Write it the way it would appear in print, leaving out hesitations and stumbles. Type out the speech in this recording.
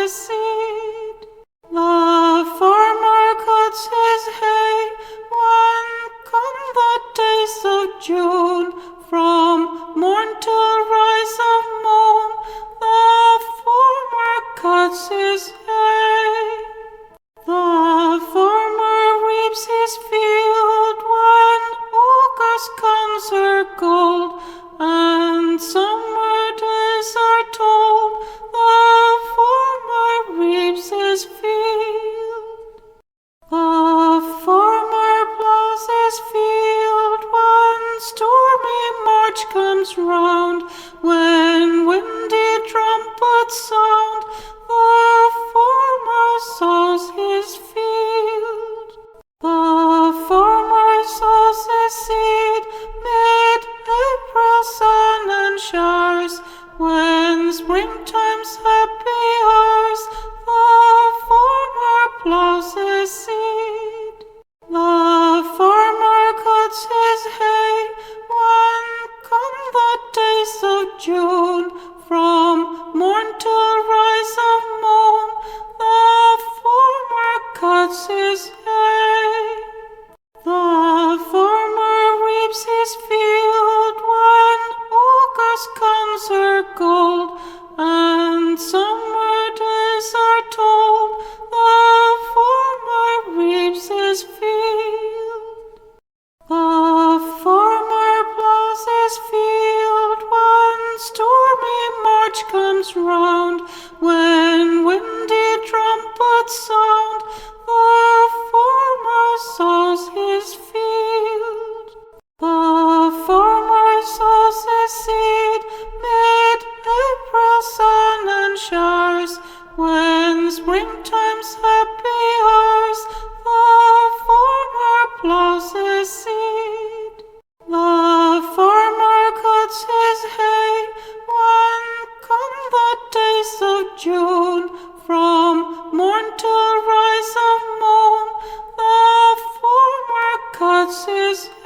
his seed. The farmer cuts his hay when come the days of June. From morn till rise of moon, the farmer cuts his hay. The farmer reaps his field when August comes her gold, and summer days are told. The farmer reaps his field. The farmer ploughs his field when stormy March comes round, when windy trumpets sound. The farmer sows his field. The farmer sows his seed mid-April sun and showers, when springtime's happy hours. The farmer ploughs his seed. The farmer cuts his hay when come the days of June. From morn till rise of moon, the farmer cuts his hay. The farmer reaps his field when August comes her gold, and summer days are told. The farmer reaps his field. The farmer ploughs his field when stormy March comes round, when windy trumpets sound. The farmer sows his field. The farmer sows his seed mid-April sun and showers, when springtime's happy hours. The farmer ploughs his seed. The farmer cuts his hay when come the days of June. From morn till rise of moon, the farmer cuts his hay.